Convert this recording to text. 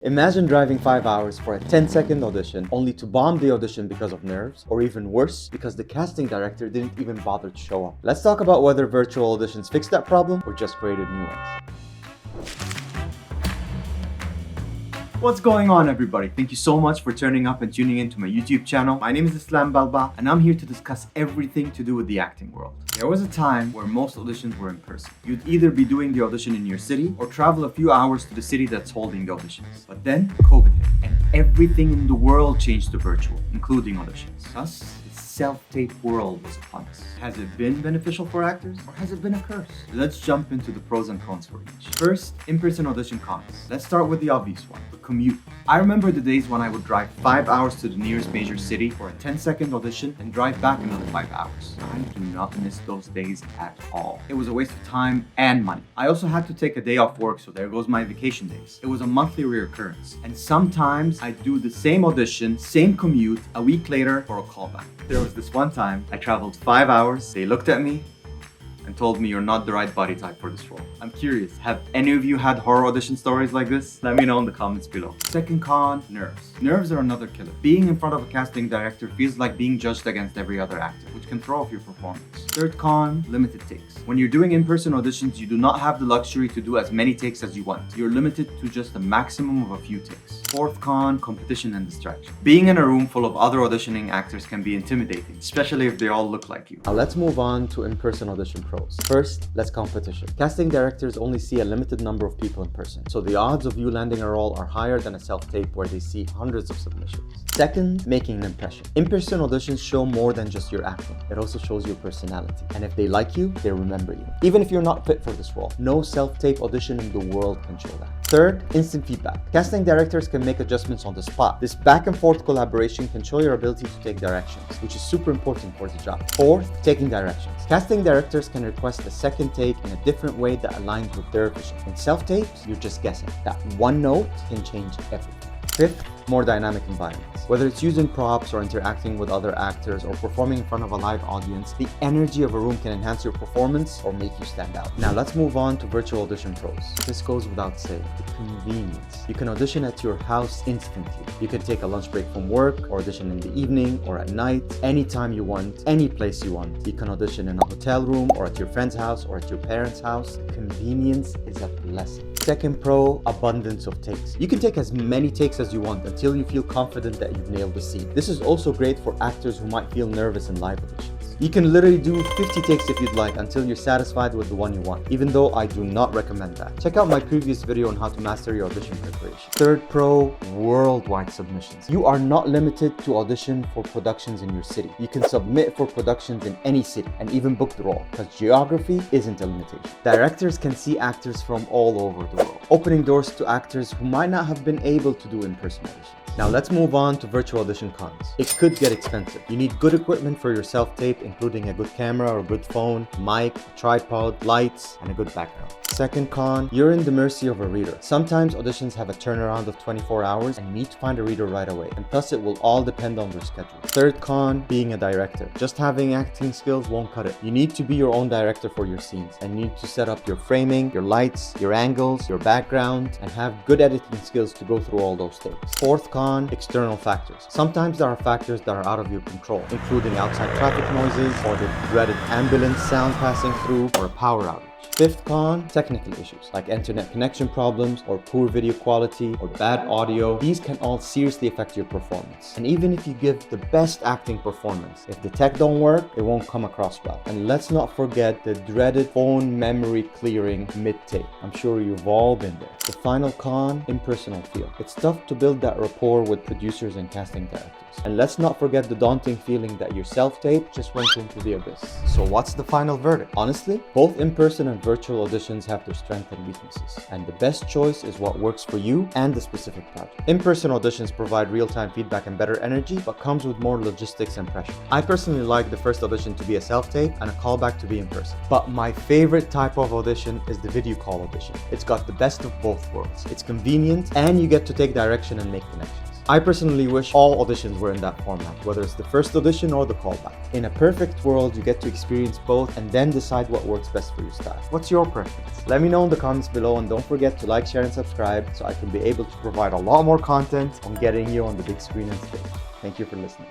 Imagine driving 5 hours for a 10-second audition only to bomb the audition because of nerves, or even worse, because the casting director didn't even bother to show up. Let's talk about whether virtual auditions fixed that problem or just created new ones. What's going on, everybody? Thank you so much for turning up and tuning into my YouTube channel. My name is Islam Balba and I'm here to discuss everything to do with the acting world. There was a time where most auditions were in person. You'd either be doing the audition in your city or travel a few hours to the city that's holding the auditions. But then COVID hit and everything in the world changed to virtual, including auditions. Thus, the self-tape world was upon us. Has it been beneficial for actors or has it been a curse? Let's jump into the pros and cons for each. First, in-person audition cons. Let's start with the obvious one, the commute. I remember the days when I would drive 5 hours to the nearest major city for a 10-second audition and drive back another 5 hours. I do not miss those days at all. It was a waste of time and money. I also had to take a day off work, so there goes my vacation days. It was a monthly reoccurrence. And sometimes I'd do the same audition, same commute, a week later for a callback. There was this one time I traveled 5 hours. They looked at me and told me you're not the right body type for this role. I'm curious, have any of you had horror audition stories like this? Let me know in the comments below. Second con, nerves. Nerves are another killer. Being in front of a casting director feels like being judged against every other actor, which can throw off your performance. Third con, limited takes. When you're doing in-person auditions, you do not have the luxury to do as many takes as you want. You're limited to just a maximum of a few takes. Fourth con, competition and distraction. Being in a room full of other auditioning actors can be intimidating, especially if they all look like you. Now let's move on to in-person audition pros. First, let's competition. Casting directors only see a limited number of people in person, so the odds of you landing a role are higher than a self-tape where they see hundreds of submissions. Second, making an impression. In-person auditions show more than just your acting. It also shows your personality. And if they like you, they remember you. Even if you're not fit for this role, no self-tape audition in the world can show that. Third, instant feedback. Casting directors can make adjustments on the spot. This back and forth collaboration can show your ability to take directions, which is super important for the job. Fourth, taking directions. Casting directors can request a second take in a different way that aligns with their vision. In self-tapes, you're just guessing. That one note can change everything. Fifth, more dynamic environments. Whether it's using props or interacting with other actors or performing in front of a live audience, the energy of a room can enhance your performance or make you stand out. Now let's move on to virtual audition pros. This goes without saying, the convenience. You can audition at your house instantly. You can take a lunch break from work or audition in the evening or at night, anytime you want, any place you want. You can audition in a hotel room or at your friend's house or at your parents' house. Convenience is a blessing. Second pro, abundance of takes. You can take as many takes as you want until you feel confident that you've nailed the scene. This is also great for actors who might feel nervous in live auditions. You can literally do 50 takes if you'd like until you're satisfied with the one you want, even though I do not recommend that. Check out my previous video on how to master your audition preparation. Third pro, worldwide submissions. You are not limited to audition for productions in your city. You can submit for productions in any city and even book the role, because geography isn't a limitation. Directors can see actors from all over the world, opening doors to actors who might not have been able to do in-person auditions. Now let's move on to virtual audition cons. It could get expensive. You need good equipment for your self-tape, including a good camera or good phone, mic, tripod, lights, and a good background. Second con, you're in the mercy of a reader. Sometimes auditions have a turnaround of 24 hours and you need to find a reader right away, and thus it will all depend on their schedule. Third con, being a director. Just having acting skills won't cut it. You need to be your own director for your scenes and need to set up your framing, your lights, your angles, your background, and have good editing skills to go through all those takes. Fourth con, external factors. Sometimes there are factors that are out of your control, including outside traffic noises or the dreaded ambulance sound passing through or a power outage. Fifth con, technical issues like internet connection problems or poor video quality or bad audio. These can all seriously affect your performance. And even if you give the best acting performance, if the tech don't work, it won't come across well. And let's not forget the dreaded phone memory clearing mid-take. I'm sure you've all been there. The final con, impersonal feel. It's tough to build that rapport with producers and casting directors. And let's not forget the daunting feeling that your self-tape just went into the abyss. So what's the final verdict? Honestly, both in-person and virtual auditions have their strengths and weaknesses, and the best choice is what works for you and the specific project. In-person auditions provide real-time feedback and better energy, but comes with more logistics and pressure. I personally like the first audition to be a self-tape and a callback to be in person. But my favorite type of audition is the video call audition. It's got the best of both worlds. It's convenient and you get to take direction and make connections. I personally wish all auditions were in that format, whether it's the first audition or the callback. In a perfect world, you get to experience both and then decide what works best for your style. What's your preference? Let me know in the comments below, and don't forget to like, share, and subscribe so I can be able to provide a lot more content on getting you on the big screen and stage. Thank you for listening.